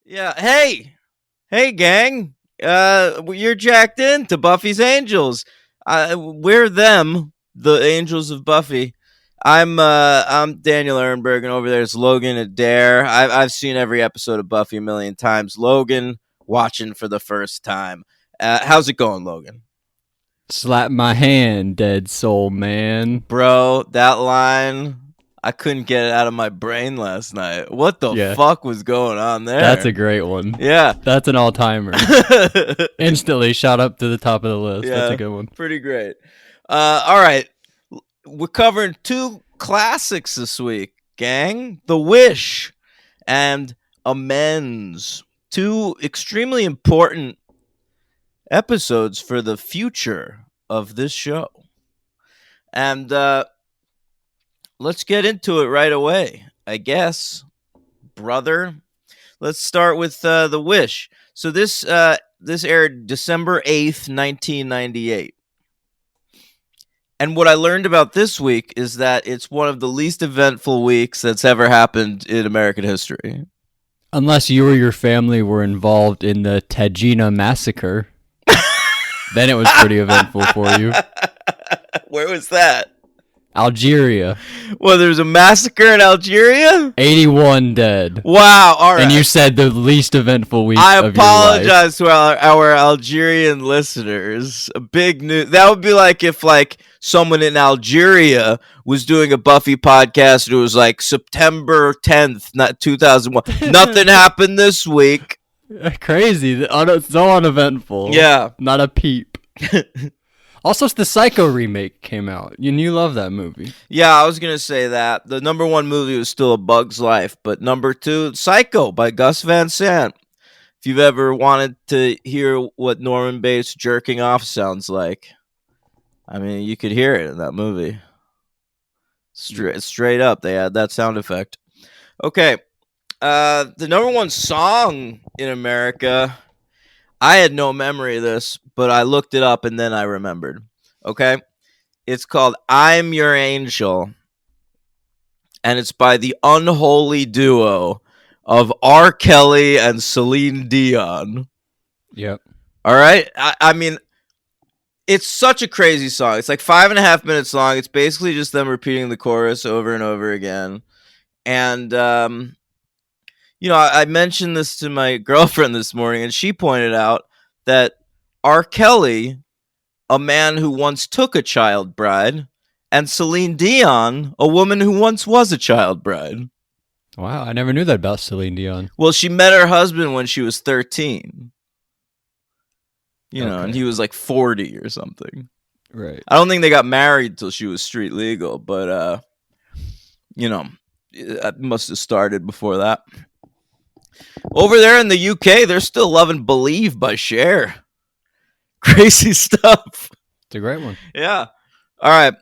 Yeah. Hey, gang. You're jacked in to Buffy's Angels. We're them, the Angels of Buffy. I'm Daniel Ehrenberg, and over there's Logan Adair. I've seen every episode of Buffy a million times. Logan watching for the first time. How's it going, Logan? Slap my hand, dead soul man. Bro, that line, I couldn't get it out of my brain last night. What the Yeah. fuck was going on there? That's a great one. Yeah. That's an all-timer. Instantly shot up to the top of the list. Yeah, That's a good one. pretty great. All right. We're covering two classics this week, gang. The Wish and Amends. Two extremely important episodes for the future of this show. And let's get into it right away, I guess, brother. Let's start with The Wish. So this aired December 8th, 1998. And what I learned about this week is that it's one of the least eventful weeks that's ever happened in American history. Unless you or your family were involved in the Tajina massacre, then it was pretty eventful for you. Where was that? Algeria. Well, there was a massacre in Algeria? 81 dead. Wow, all right. And you said the least eventful week I of your life. apologize to our Algerian listeners. A big news. That would be like if someone in Algeria was doing a Buffy podcast and it was like September 10th, not 2001. Nothing happened this week. Crazy. So uneventful. Yeah. Not a peep. Also, the Psycho remake came out. And you love that movie. Yeah, I was going to say that. The number one movie was still A Bug's Life, but number two, Psycho by Gus Van Sant. If you've ever wanted to hear what Norman Bates jerking off sounds like, I mean, you could hear it in that movie. Straight up, they had that sound effect. Okay, the number one song in America, I had no memory of this, but I looked it up and then I remembered. Okay? It's called I'm Your Angel, and it's by the unholy duo of R. Kelly and Celine Dion. Yep. All right? I mean, it's such a crazy song. It's like 5.5 minutes long. It's basically just them repeating the chorus over and over again. And, I mentioned this to my girlfriend this morning, and she pointed out that R. Kelly, a man who once took a child bride, and Celine Dion, a woman who once was a child bride. Wow, I never knew that about Celine Dion. Well, she met her husband when she was 13. And he was like 40 or something. Right. I don't think they got married till she was street legal, but, it must have started before that. Over there in the UK, they're still loving Believe by Cher. Crazy stuff. It's a great one. Yeah. All right.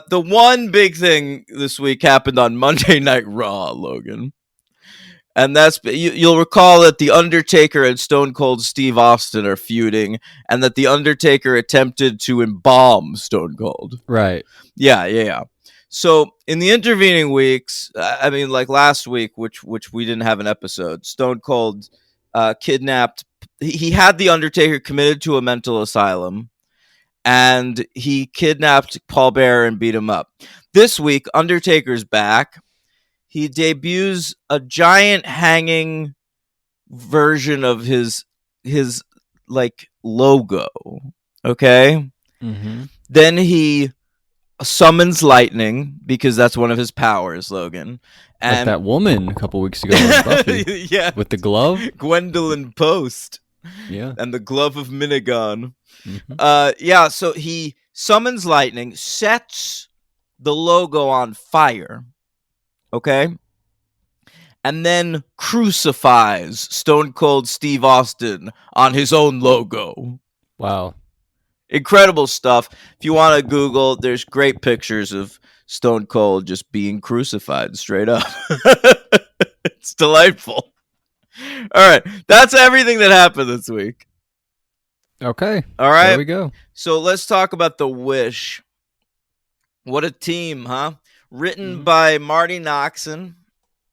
The one big thing this week happened on Monday Night Raw, Logan. And that's, you'll recall that The Undertaker and Stone Cold Steve Austin are feuding, and that The Undertaker attempted to embalm Stone Cold. Right. Yeah. So in the intervening weeks, I mean, like last week, which we didn't have an episode, Stone Cold kidnapped. He had the Undertaker committed to a mental asylum, and he kidnapped Paul Bearer and beat him up. This week, Undertaker's back. He debuts a giant hanging version of his like logo. Okay. Mm-hmm. Then he summons lightning because that's one of his powers, Logan. And like that woman a couple weeks ago in Buffy. Yeah. With the glove? Gwendolyn Post. Yeah. And the glove of Minigon. Mm-hmm. So he summons lightning, sets the logo on fire. Okay? And then crucifies Stone Cold Steve Austin on his own logo. Wow. Incredible stuff. If you want to Google, there's great pictures of Stone Cold just being crucified straight up. It's delightful. All right. That's everything that happened this week. Okay. All right. There we go. So let's talk about The Wish. What a team, huh? Written by Marty Noxon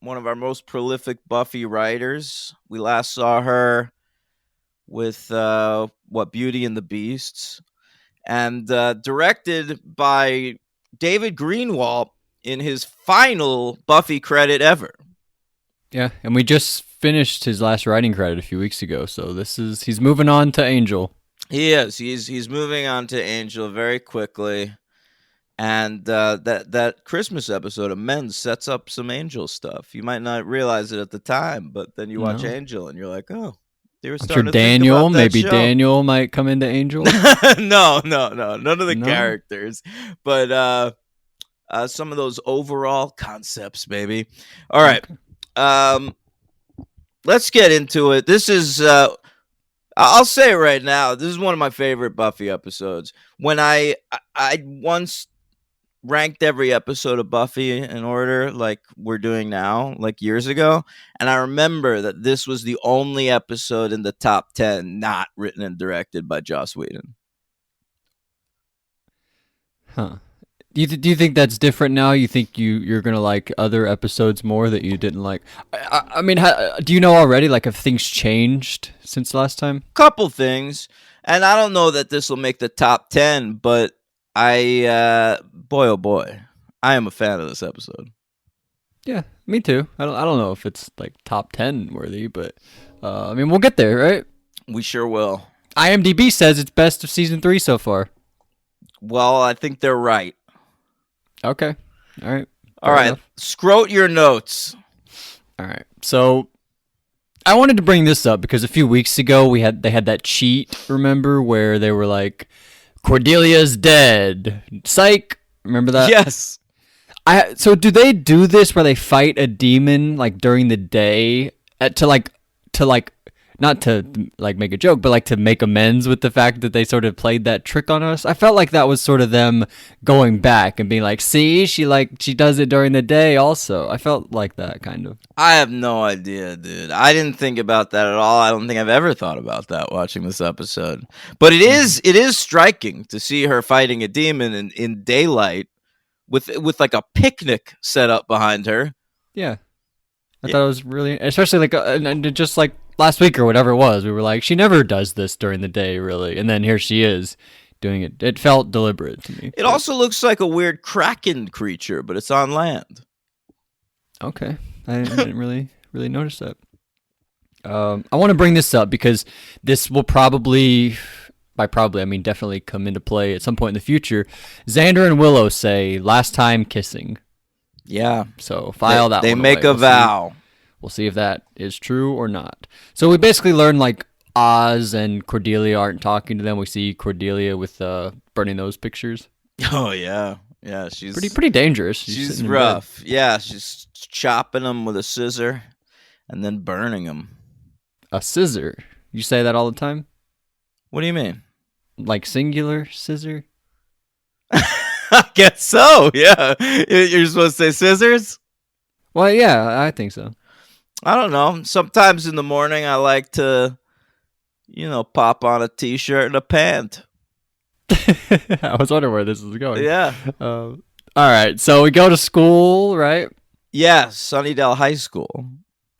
one of our most prolific Buffy writers. We last saw her with Beauty and the Beasts, and directed by David Greenwalt in his final Buffy credit ever. Yeah, and we just finished his last writing credit a few weeks ago, so he's moving on to Angel. He is. He's moving on to Angel very quickly. And that Christmas episode of Men sets up some Angel stuff. You might not realize it at the time, but then you watch No. Angel and you're like, oh, they were I'm sure starting to think about that maybe show. Daniel might come into Angel. No, none of the No? characters, but some of those overall concepts, baby. All right, Okay. let's get into it. This is I'll say it right now. This is one of my favorite Buffy episodes. When I once ranked every episode of Buffy in order, like we're doing now, like years ago, and I remember that this was the only episode in the top 10 not written and directed by Joss Whedon. Huh. Do you think that's different now? You think you're gonna like other episodes more that you didn't like? I mean, do you know already? Like, have things changed since last time? Couple things, and I don't know that this will make the top 10, but boy oh boy, I am a fan of this episode. Yeah, me too. I don't know if it's like top 10 worthy, but I mean, we'll get there, right? We sure will. IMDb says it's best of season 3 so far. Well, I think they're right. Okay. All right. All right, scrote your notes. All right. So I wanted to bring this up because a few weeks ago they had that cheat, remember, where they were like, Cordelia's dead. Psych. Remember that? Yes. So do they do this where they fight a demon like during the day to not to like make a joke, but like to make amends with the fact that they sort of played that trick on us? I felt like that was sort of them going back and being like, see, she does it during the day also. I felt like that kind of. I have no idea, dude. I didn't think about that at all. I don't think I've ever thought about that watching this episode. But it is striking to see her fighting a demon in daylight with like a picnic set up behind her. Yeah. I thought it was really, especially like, and just like last week or whatever it was, we were like, she never does this during the day, really. And then here she is doing it. It felt deliberate to me. It also looks like a weird kraken creature, but it's on land. Okay. I didn't really notice that. I want to bring this up because this will probably, by probably, I mean definitely come into play at some point in the future. Xander and Willow say, last time kissing. Yeah. So file that They one make away. a vow. We'll see if that is true or not. So we basically learn like Oz and Cordelia aren't talking to them. We see Cordelia with burning those pictures. Oh yeah, yeah. She's Pretty dangerous. She's rough. Yeah, she's chopping them with a scissor, and then burning them. A scissor. You say that all the time? What do you mean? Like singular scissor? I guess so. Yeah, you're supposed to say scissors. Well, yeah, I think so. I don't know. Sometimes in the morning, I like to, pop on a t-shirt and a pant. I was wondering where this is going. Yeah. All right, so we go to school, right? Yeah, Sunnydale High School.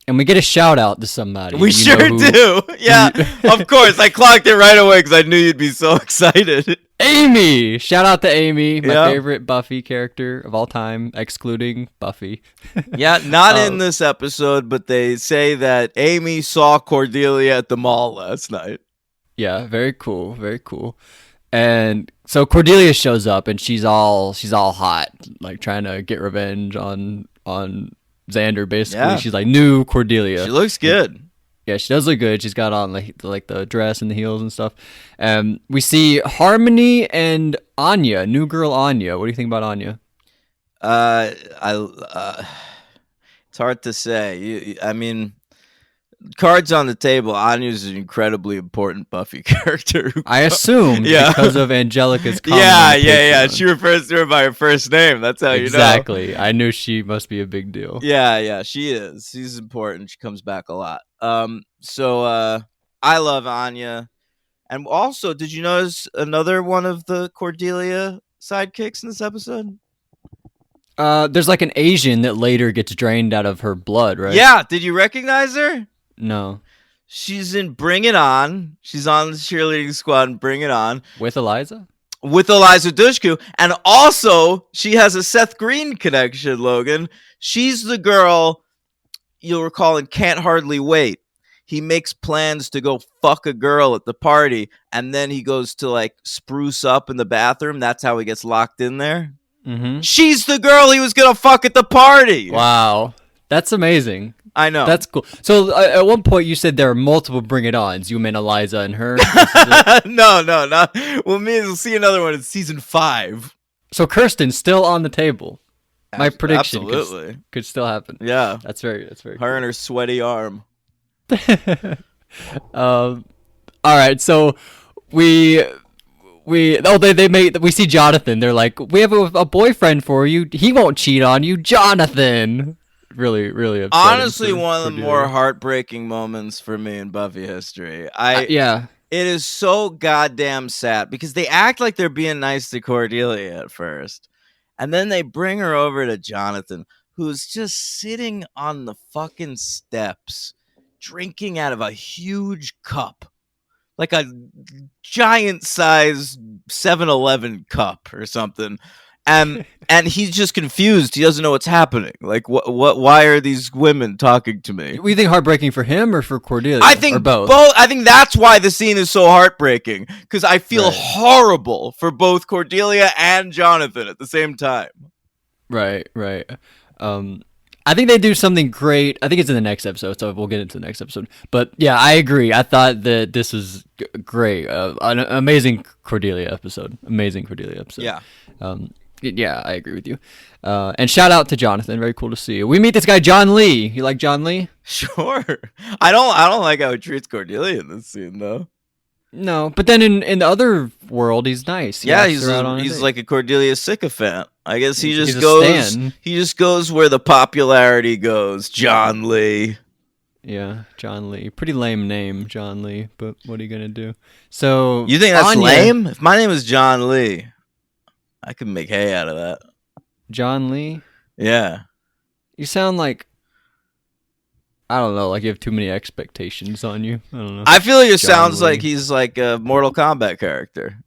And we get a shout out to somebody. We sure do. Yeah, of course. I clocked it right away because I knew you'd be so excited. Amy! Shout out to Amy, my Yeah. favorite Buffy character of all time, excluding Buffy. Yeah, not in this episode, but they say that Amy saw Cordelia at the mall last night. Yeah, very cool, very cool. And so Cordelia shows up and she's all hot, like trying to get revenge on Xander. Basically, Yeah. she's like new Cordelia. She looks good. Yeah, she does look good. She's got on like the dress and the heels and stuff. We see Harmony and Anya, new girl Anya. What do you think about Anya? It's hard to say. I mean, cards on the table. Anya's an incredibly important Buffy character. I assume Yeah. because of Angelica's comment. Yeah. on Patreon. She refers to her by her first name. That's how you know. Exactly. I knew she must be a big deal. Yeah, she is. She's important. She comes back a lot. So I love Anya. And also, did you notice another one of the Cordelia sidekicks in this episode? There's like an Asian that later gets drained out of her blood, right? Yeah, did you recognize her? No. She's in Bring It On. She's on the cheerleading squad in Bring It On With Eliza? with Eliza Dushku. And also, she has a Seth Green connection, Logan. She's the girl you'll recall in Can't Hardly Wait. He makes plans to go fuck a girl at the party, and then he goes to like spruce up in the bathroom. That's how he gets locked in there. Mm-hmm. She's the girl he was gonna fuck at the party. Wow. That's amazing. I know. That's cool. So at one point you said there are multiple Bring It Ons. You meant Eliza and her. No, not. We'll see another one in season 5. So Kirsten's still on the table. My prediction Absolutely. could still happen. Yeah. That's very Her cool. and her sweaty arm. All right, so we we see Jonathan. They're like, we have a boyfriend for you. He won't cheat on you, Jonathan. Really, really upsetting. Honestly, one of the more heartbreaking moments for me in Buffy history. Yeah. It is so goddamn sad because they act like they're being nice to Cordelia at first. And then they bring her over to Jonathan, who's just sitting on the fucking steps, drinking out of a huge cup. Like a giant size 7-Eleven cup or something. And he's just confused. He doesn't know what's happening. Like, why are these women talking to me? We think heartbreaking for him or for Cordelia? I think or both. I think that's why the scene is so heartbreaking, because I feel horrible for both Cordelia and Jonathan at the same time. Right. I think they do something great. I think it's in the next episode, so we'll get into the next episode. But yeah, I agree. I thought that this was great. An amazing Cordelia episode. Yeah. Yeah, I agree with you. And shout out to Jonathan. Very cool to see you. We meet this guy, John Lee. You like John Lee? Sure. I don't like how he treats Cordelia in this scene, though. No, but then in the other world, he's nice. He's like a Cordelia sycophant. I guess he just goes where the popularity goes. John Lee. Yeah, John Lee. Pretty lame name, John Lee. But what are you gonna do? So you think that's lame? If my name is John Lee, I could make hay out of that. John Lee? Yeah. You sound like, I don't know, like you have too many expectations on you. I don't know. I feel like it sounds like he's like a Mortal Kombat character.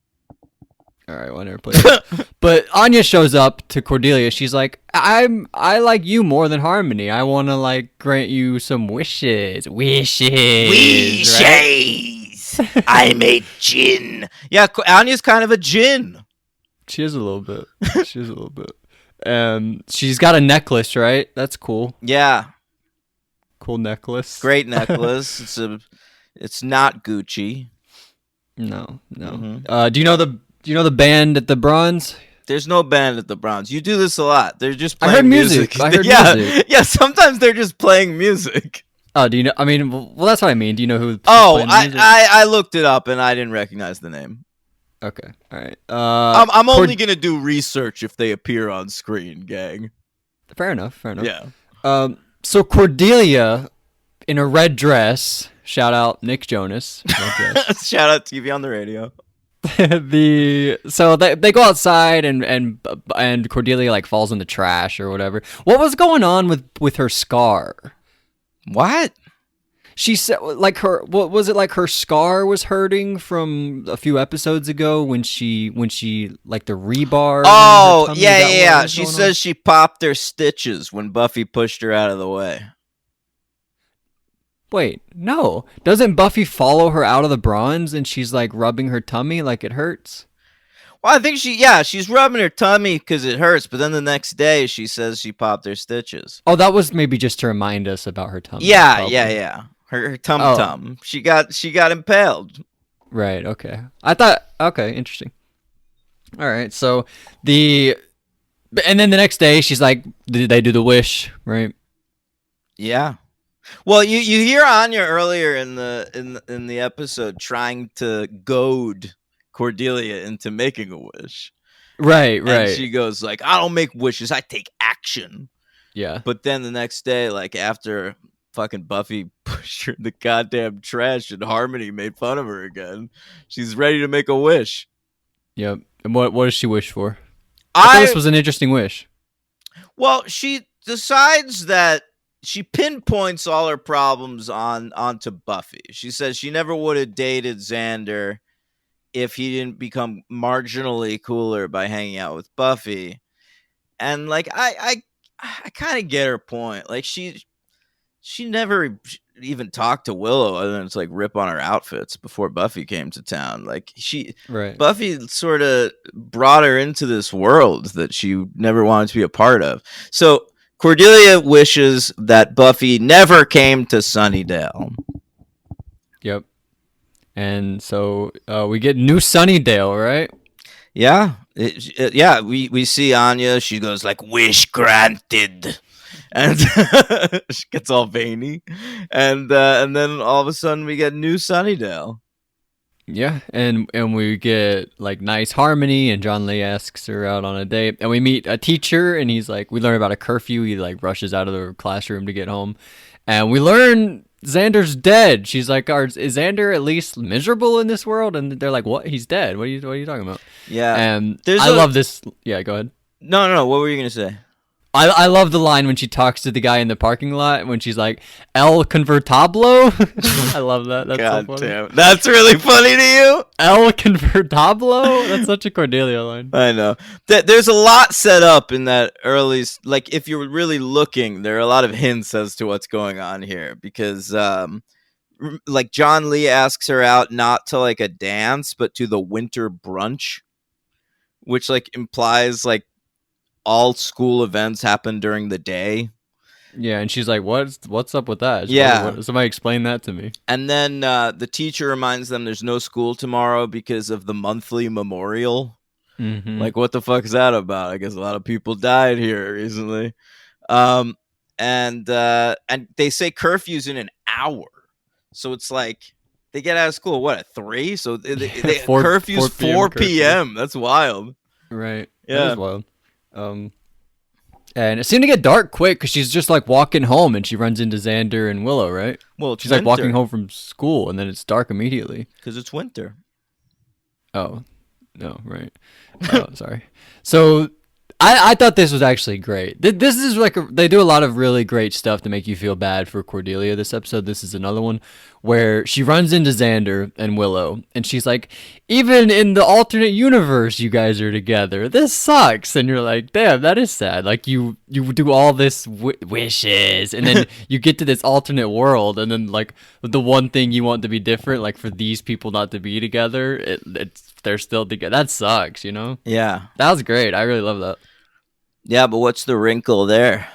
All right, well, I never played it. But Anya shows up to Cordelia. She's like, I like you more than Harmony. I want to like grant you some wishes. Wishes. Right? I'm a djinn. Yeah, Anya's kind of a djinn. She is a little bit. She's got a necklace, right? That's cool. Yeah. Cool necklace. Great necklace. It's not Gucci. No. Mm-hmm. Do you know the band at the Bronze? There's no band at the Bronze. You do this a lot. They're just playing I heard music. Music. Yeah, sometimes they're just playing music. Oh, do you know? I mean, well, that's what I mean. Do you know who? I looked it up and I didn't recognize the name. Okay, all right. I'm only gonna do research if they appear on screen, gang. Fair enough. Yeah. So Cordelia, in a red dress. Shout out Nick Jonas. Shout out TV on the radio. So they go outside and Cordelia like falls in the trash or whatever. What was going on with her scar? What? She said like what was it, like her scar was hurting from a few episodes ago when she like the rebar. Oh, yeah. She says she popped her stitches when Buffy pushed her out of the way. Wait, no. Doesn't Buffy follow her out of the Bronze and she's like rubbing her tummy like it hurts? Well, I think she's rubbing her tummy because it hurts, but then the next day she says she popped her stitches. Oh, that was maybe just to remind us about her tummy. Yeah, probably. Yeah. Her tum. She got impaled. Right, okay. I thought, okay, interesting. All right, so and then the next day she's like, they do the wish, right? Yeah. Well, you hear Anya earlier in the episode trying to goad Cordelia into making a wish. Right. And she goes like, I don't make wishes, I take action. Yeah. But then the next day, like after fucking Buffy pushed her in the goddamn trash and Harmony made fun of her again, she's ready to make a wish. Yep. And what does she wish for? I thought this was an interesting wish. Well, she decides that she pinpoints all her problems onto Buffy. She says she never would have dated Xander if he didn't become marginally cooler by hanging out with Buffy. And like I kind of get her point. Like she never even talked to Willow other than to like rip on her outfits before Buffy came to town. Like Right. Buffy sort of brought her into this world that she never wanted to be a part of. So Cordelia wishes that Buffy never came to Sunnydale. Yep. And so we get New Sunnydale, right? Yeah, yeah. We see Anya. She goes like, "Wish granted," and she gets all veiny, and then all of a sudden we get New Sunnydale. Yeah, and we get like nice harmony, and John Lee asks her out on a date, and we meet a teacher, and he's like, we learn about a curfew. He like rushes out of the classroom to get home, and we learn Xander's dead. She's like, is Xander at least miserable in this world? And they're like, what? He's dead. What are you talking about? Yeah, And I love this. Yeah, go ahead. No. What were you gonna say? I love the line when she talks to the guy in the parking lot when she's like, El Convertablo. I love that. That's God so funny. damn, that's really funny to you. El Convertablo? That's such a Cordelia line. I know that there's a lot set up in that early. Like, if you're really looking, there are a lot of hints as to what's going on here because, like, John Lee asks her out not to like a dance, but to the winter brunch, which like implies like all school events happen during the day. Yeah, and she's like, what's up with that? Yeah. Somebody explain that to me. And then the teacher reminds them there's no school tomorrow because of the monthly memorial. Mm-hmm. Like, what the fuck is that about? I guess a lot of people died here recently. And they say curfew's in an hour. So it's like they get out of school, what, at 3? So curfew's 4 p.m. That's wild. Right. Yeah. That is wild. And it seemed to get dark quick because she's just like walking home and she runs into Xander and Willow, right? Well, she's like walking home from school and then it's dark immediately. Because it's winter. Oh, no, right. Oh, sorry. So I thought this was actually great. This is like they do a lot of really great stuff to make you feel bad for Cordelia this episode. This is another one where she runs into Xander and Willow and she's like, even in the alternate universe you guys are together. This sucks. And you're like, damn, that is sad. Like you do all this wishes and then you get to this alternate world and then like the one thing you want to be different, like for these people not to be together, they're still together. That sucks, you know? Yeah. That was great. I really love that. Yeah, but what's the wrinkle there?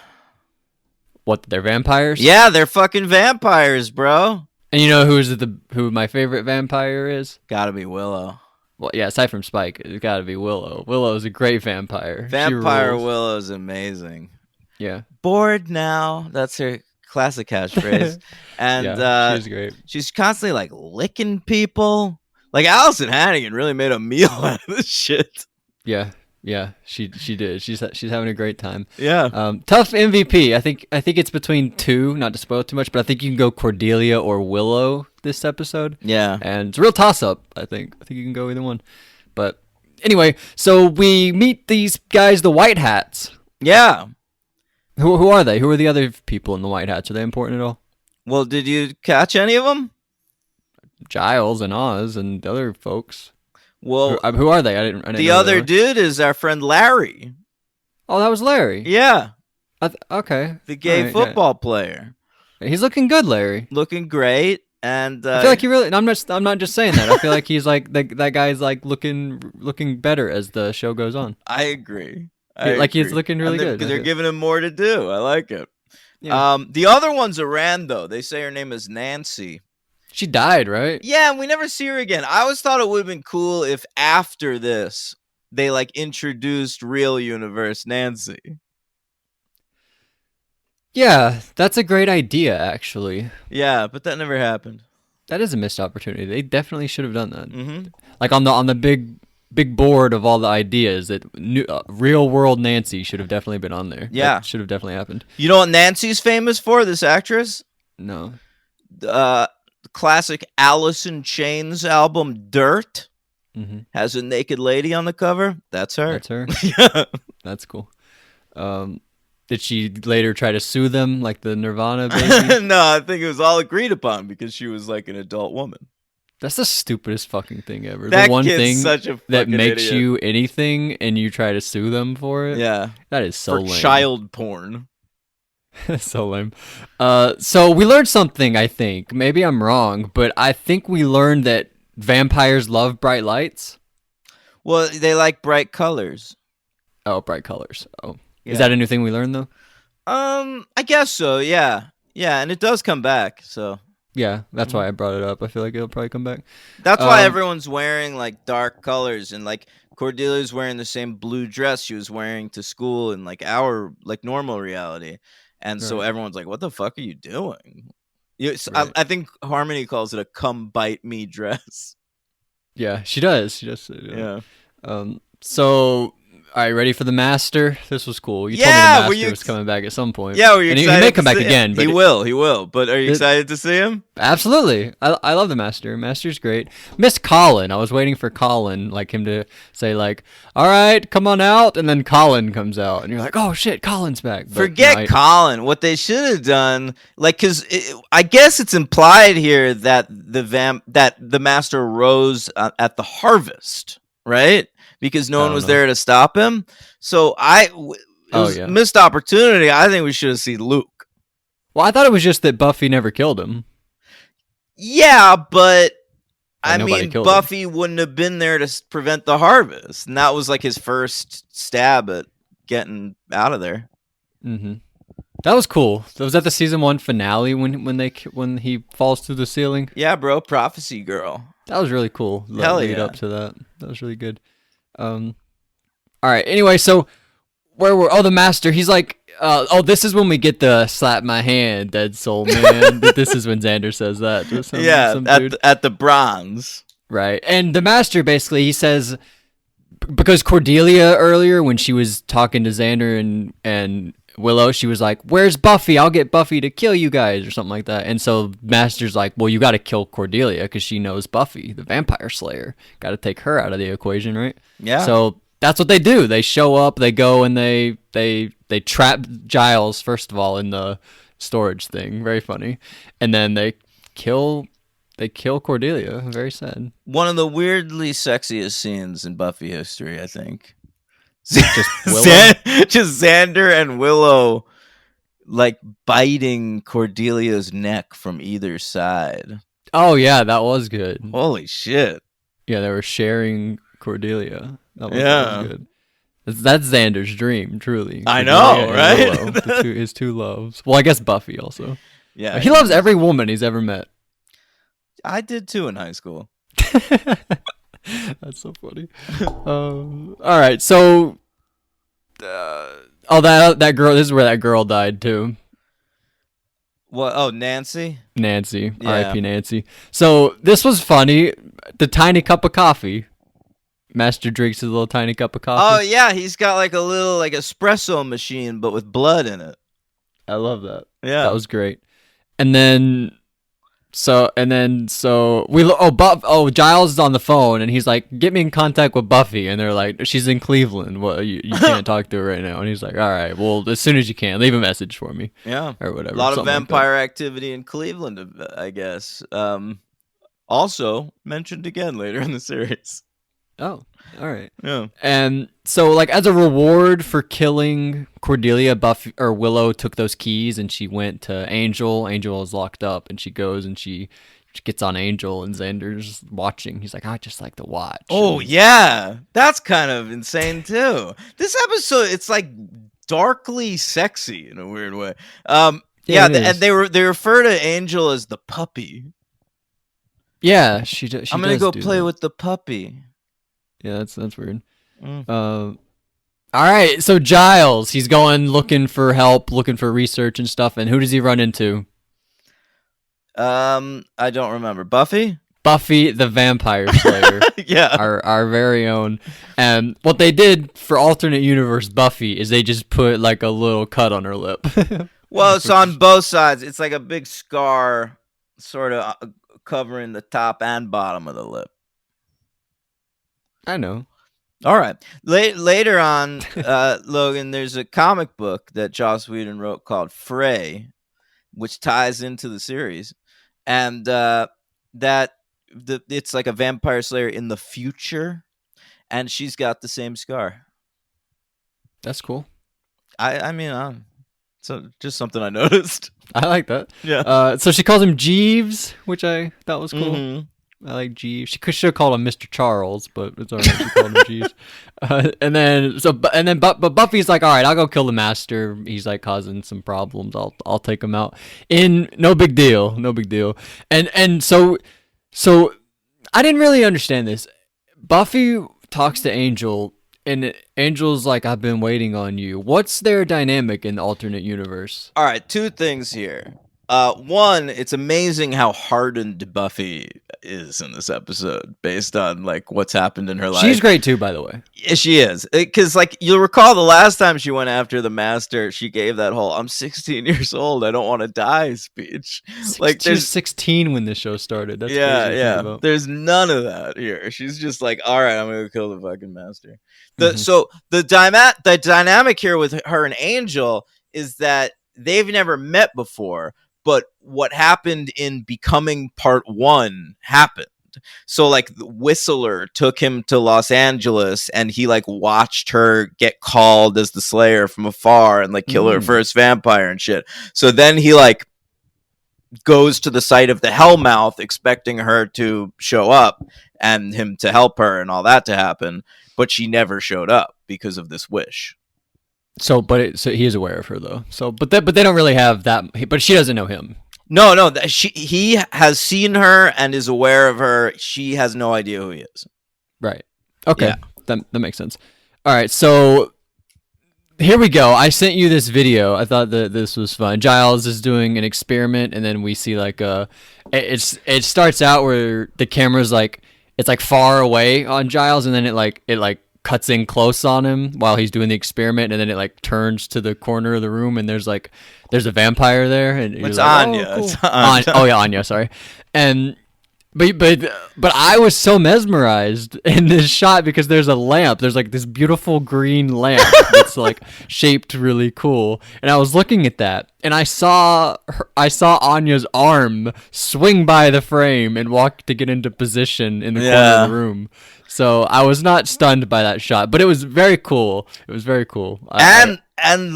What, they're vampires? Yeah, they're fucking vampires, bro. And you know who my favorite vampire is? Gotta be Willow. Well, yeah, aside from Spike, it's gotta be Willow. Willow's a great vampire. Vampire Willow's amazing. Yeah. Bored now. That's her classic catchphrase. And yeah, she's great. She's constantly like licking people. Like Allison Hannigan really made a meal out of this shit. Yeah. Yeah, she did. She's having a great time. Yeah. Tough MVP. I think it's between two. Not to spoil too much, but I think you can go Cordelia or Willow this episode. Yeah. And it's a real toss up. I think you can go either one. But anyway, so we meet these guys, the White Hats. Yeah. Who are they? Who are the other people in the White Hats? Are they important at all? Well, did you catch any of them? Giles and Oz and other folks. Well, who are they? I didn't the know other dude is our friend Larry. Oh, that was Larry. Yeah. Okay. The gay football player. He's looking good, Larry. Looking great, and I feel like he really. I'm not just saying that. I feel like he's like that guy's like looking better as the show goes on. I agree. He's looking really good. They're giving him more to do. I like it. Yeah. The other one's a rando. They say her name is Nancy. She died, right? Yeah, and we never see her again. I always thought it would have been cool if after this they like introduced real universe Nancy. Yeah, that's a great idea, actually. Yeah, but that never happened. That is a missed opportunity. They definitely should have done that. Mm-hmm. Like on the big board of all the ideas, that real world Nancy should have definitely been on there. Yeah, that should have definitely happened. You know what Nancy's famous for? This actress? No. The classic Alice in Chains album Dirt has a naked lady on the cover. That's her. That's her. Yeah. That's cool. Did she later try to sue them like the Nirvana baby? No, I think it was all agreed upon because she was like an adult woman. That's the stupidest fucking thing ever. The That one kid's thing such a that fucking makes idiot. you anything and you try to sue them for it. Yeah, That is so for lame. child porn. So lame. So we learned something, I think. Maybe I'm wrong, but I think we learned that vampires love bright lights. Well, they like bright colors. Oh, bright colors. Oh. Is Yeah. that a new thing we learned though? I guess so. Yeah, yeah, and it does come back. So Yeah, that's mhm. why I brought it up. I feel like it'll probably come back. That's why Um, everyone's wearing like dark colors, and like Cordelia's wearing the same blue dress she was wearing to school in like our like normal reality, and so right, everyone's like, "What the fuck are you doing?" Yes, right. I think Harmony calls it a "come bite me" dress. Yeah, she does. She does. Yeah. So, are you ready for the master? This was cool. You told me the Yeah. master was coming back at some point, Yeah, were you and he may excited to come back see him? again. He But will. He will. But are you it, excited to see him? absolutely, I love the master. Master's great. Miss Colin. I was waiting for Colin, like him to say like, "All right, come on out," and then Colin comes out, and you're like, "Oh shit, Colin's back." But no, Forget Colin. What they should have done, like, because I guess it's implied here that the master rose at the harvest, right? Because no I one don't was know. there to stop him. So it Oh was yeah. missed opportunity. I think we should have seen Luke. Well, I thought it was just that Buffy never killed him. Yeah, but Like I nobody mean, killed him. Buffy wouldn't have been there to prevent the harvest, and that was like his first stab at getting out of there. Mm-hmm. That was cool. Was that the season one finale when he falls through the ceiling? Yeah, bro, prophecy girl. That was really cool. Hell Lead yeah. up to that. That was really good. Um. All right. Anyway, so where were? Oh, the master. He's like, oh, this is when we get the slap my hand, dead soul man. This is when Xander says that to Yeah, some dude. at the bronze. Right. And the master basically he says because Cordelia earlier when she was talking to Xander and Willow, she was like, "Where's Buffy? I'll get Buffy to kill you guys," or something like that. And so Master's like, "Well, you got to kill Cordelia because she knows Buffy, the Vampire Slayer. Got to take her out of the equation, right?" Yeah. So that's what they do. They show up, they go, and they trap Giles first of all in the storage thing. Very funny, and then kill they kill Cordelia. Very sad. One of the weirdly sexiest scenes in Buffy history, I think. Just Willow. Just Xander and Willow like biting Cordelia's neck from either side. Oh yeah, that was good. Holy shit. Yeah, they were sharing Cordelia. That Yeah. was good. That's Xander's dream, truly. I Cordelia know, and right? Willow, his two loves. Well, I guess Buffy also. Yeah. He loves every woman he's ever met. I did too in high school. That's so funny. All right, so that girl. This is where that girl died too. What? Oh, Nancy? Nancy, Yeah. R.I.P. Nancy. So this was funny. The tiny cup of coffee. Master drinks his little tiny cup of Oh coffee. yeah, he's got like a little like espresso machine but with blood in it. I love that. Yeah. That was great. And then Giles is on the phone and he's like, "Get me in contact with Buffy," and they're like, "She's in Cleveland. Well, you can't talk to her right now." And he's like, "All right, well, as soon as you can, leave a message for me Yeah. or whatever." A lot of something like that. vampire activity in Cleveland, I guess. Also mentioned again later in the series. Oh, all right. Yeah. And so, like, as a reward for killing Cordelia, Buffy or Willow took those keys and she went to Angel. Angel is locked up, and she goes and she gets on Angel, and Xander's watching. He's like, "I just like to watch." Oh And yeah, that's kind of insane too. This episode, it's like darkly sexy in a weird way. Yeah, Yeah, it is. and they refer to Angel as the puppy. yeah, she does. I'm gonna go do play that. with the puppy. Yeah, that's weird. Mm. All right, so Giles, he's going looking for help, looking for research and stuff, and who does he run into? I don't remember. Buffy? Buffy the Vampire Slayer, Yeah. our very own. And what they did for alternate universe Buffy is they just put like a little cut on her lip. Well, it's on both sides. It's like a big scar, sort of covering the top and bottom of the lip. I know. All right. Later on, Logan, there's a comic book that Joss Whedon wrote called Frey, which ties into the series, and that it's like a vampire slayer in the future, and she's got the same scar. That's cool. I mean, so just something I noticed. I like that. Yeah. So she calls him Jeeves, which I thought was cool. Hmm. I like Jeeves. She should have called him Mr. Charles, but it's alright. She called him Jeeves. But Buffy's like, all right, I'll go kill the master. He's like causing some problems. I'll take him out. No big deal, no big deal. So I didn't really understand this. Buffy talks to Angel, and Angel's like, I've been waiting on you. What's their dynamic in the alternate universe? All right, two things here. One, it's amazing how hardened Buffy is in this episode, based on like what's happened in her life. She's great too, by the way. Yeah, she is, because like you'll recall the last time she went after the master, she gave that whole "I'm 16 years old, I don't want to die" speech. Like She was there's 16 when this show started. That's yeah, crazy to think yeah. about. There's none of that here. She's just like, all right, I'm gonna kill the fucking master. Mhm. So the dynamic here with her and Angel is that they've never met before, but what happened in Becoming Part 1 happened. So like the Whistler took him to Los Angeles, and he like watched her get called as the Slayer from afar and like kill her first vampire and shit. So then he like goes to the site of the Hellmouth expecting her to show up and him to help her and all that to happen, but she never showed up because of this wish. So he is aware of her though. But they don't really have that. But she doesn't know him. No, he has seen her and is aware of her. She has no idea who he is. Right. Okay. Yeah. That makes sense. All right. So here we go. I sent you this video. I thought that this was fun. Giles is doing an experiment, and then we see like it starts out where the camera's like it's like far away on Giles, and then it cuts in close on him while he's doing the experiment, and then it like turns to the corner of the room, and there's a vampire there, and It's like, Anya. Oh, cool. It's Anya. Oh yeah, Anya. Sorry, and. But I was so mesmerized in this shot because there's a lamp. There's like this beautiful green lamp that's like shaped really cool. And I was looking at that, and I saw Anya's arm swing by the frame and walk to get into position in the corner of the room. So I was not stunned by that shot, but it was very cool. It was very cool. And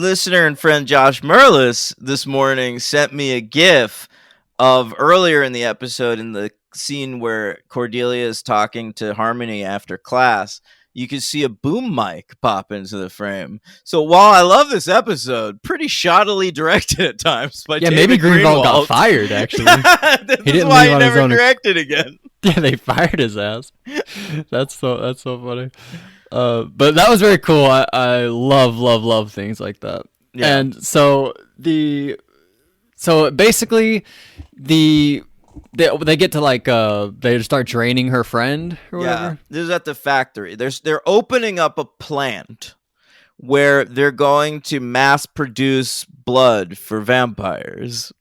listener and friend Josh Merlis this morning sent me a GIF of earlier in the episode in the scene where Cordelia is talking to Harmony after class. You can see a boom mic pop into the frame. So while I love this episode, pretty shoddily directed at times by David maybe Greenwald got Greenwald. Fired, actually. This He is didn't why leave he on his never own. directed again. Yeah, they fired his ass. That's so funny. But that was very cool. I love things like that. Yeah. And so basically they get to like they start draining her friend or whatever. Yeah, this is at the factory. They're opening up a plant where they're going to mass produce blood for vampires.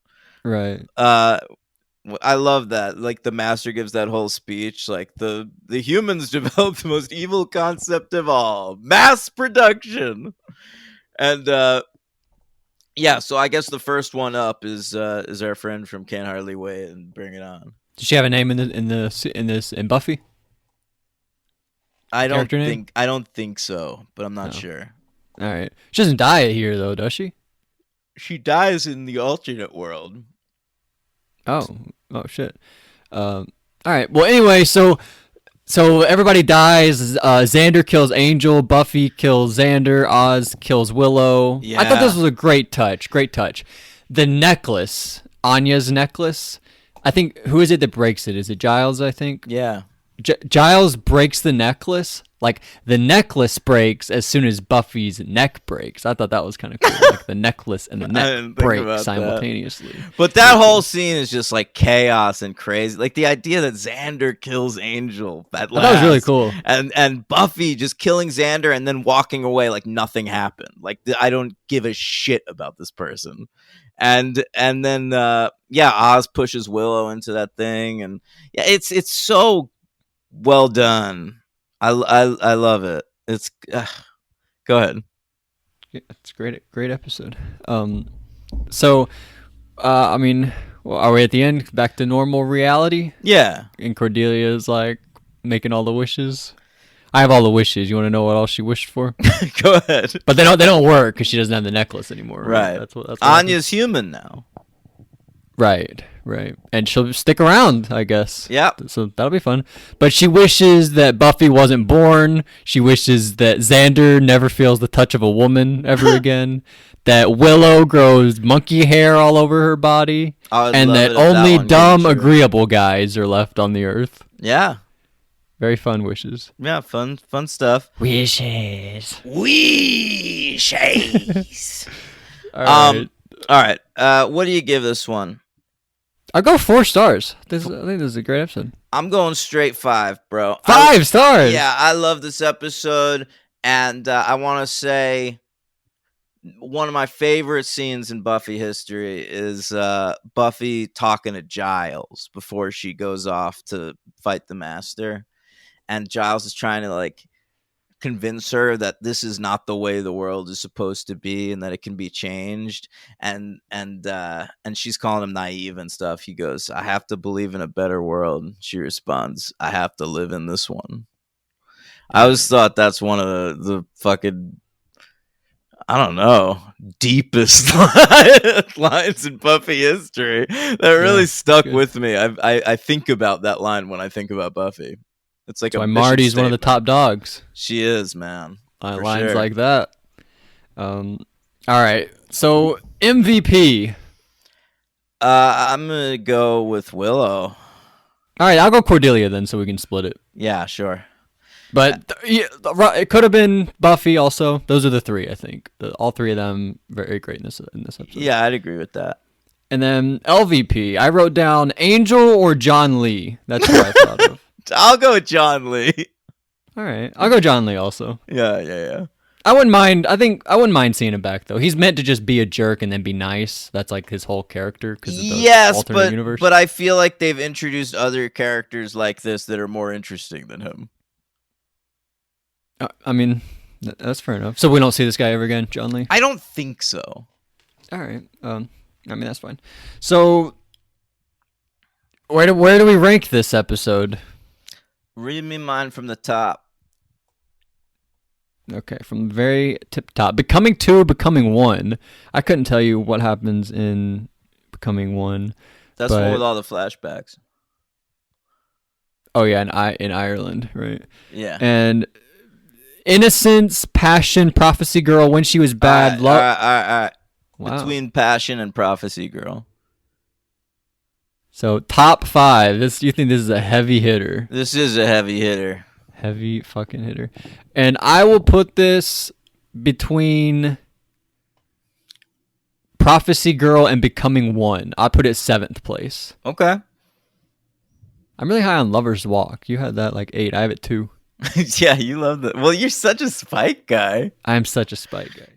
Right. I love that. Like the master gives that whole speech. Like the humans developed the most evil concept of all: mass production. And yeah, so I guess the first one up is our friend from Can't Hardly Wait and Bring It On. Does she have a name in Buffy? I don't Character name? think so, but I'm not sure. All right. She doesn't die here though, does she? She dies in the alternate world. Oh shit. All right. Well, anyway, so everybody dies. Xander kills Angel. Buffy kills Xander. Oz kills Willow. Yeah. I thought this was a great touch. Great touch. The necklace, Anya's necklace. I think who is it that breaks it? Is it Giles? I think. Yeah. Giles breaks the necklace. Like the necklace breaks as soon as Buffy's neck breaks. I thought that was kind of cool. Like the necklace and the neck break simultaneously. But that whole scene is just like chaos and crazy. Like the idea that Xander kills Angel at last. That was really cool. And Buffy just killing Xander and then walking away like nothing happened. Like I don't give a shit about this person. And then Oz pushes Willow into that thing, and yeah, it's so well done. I love it. It's go ahead. Yeah, it's a great episode. So I mean, well, are we at the end? Back to normal reality? Yeah. And Cordelia's like making all the wishes. I have all the wishes. You want to know what all she wished for? Go ahead. But they don't work because she doesn't have the necklace anymore. Right. Right. That's what Anya's human now. Right. And she'll stick around, I guess. Yep. So that'll be fun. But she wishes that Buffy wasn't born. She wishes that Xander never feels the touch of a woman ever again. That Willow grows monkey hair all over her body. And that only dumb, agreeable guys are left on the earth. Yeah. Very fun wishes. Yeah, fun stuff. Wishes. All right. All right. What do you give this one? I'll go 4 stars. I think this is a great episode. I'm going straight 5, bro. 5 stars? Yeah, I love this episode. And I want to say one of my favorite scenes in Buffy history is Buffy talking to Giles before she goes off to fight the Master. And Giles is trying to like convince her that this is not the way the world is supposed to be and that it can be changed. And she's calling him naive and stuff. He goes, "I have to believe in a better world." She responds, "I have to live in this one." I always thought that's one of the fucking, I don't know, deepest lines in Buffy history that really stuck with me. I think about that line when I think about Buffy. It's like that's why Marty's one of the top dogs. She is, man. Lines like that. All right. So MVP. I'm gonna go with Willow. All right, I'll go Cordelia then, so we can split it. Yeah, sure. But it could have been Buffy also. Those are the 3, I think. All 3 of them very great in this episode. Yeah, I'd agree with that. And then LVP, I wrote down Angel or John Lee. That's what I thought of. I'll go with John Lee. All right, I'll go John Lee also. Yeah. I wouldn't mind. I wouldn't mind seeing him back though. He's meant to just be a jerk and then be nice. That's like his whole character because of the alternate universe. But I feel like they've introduced other characters like this that are more interesting than him. I mean, that's fair enough. So we don't see this guy ever again, John Lee? I don't think so. All right. I mean, that's fine. So where do we rank this episode? Read me mine from the top. Okay, from the very tip top. Becoming 2, Becoming 1. I couldn't tell you what happens in Becoming 1. That's the one with all the flashbacks. Oh yeah, in Ireland, right? Yeah. And Innocence, Passion, Prophecy Girl, When She Was Bad, Love. All right. Wow. Between Passion and Prophecy Girl. So top 5. You think this is a heavy hitter? This is a heavy hitter. Heavy fucking hitter. And I will put this between Prophecy Girl and Becoming 1. I'll put it 7th place. Okay. I'm really high on Lover's Walk. You had that like 8. I have it 2. Yeah, you love that. Well, you're such a Spike guy. I'm such a Spike guy.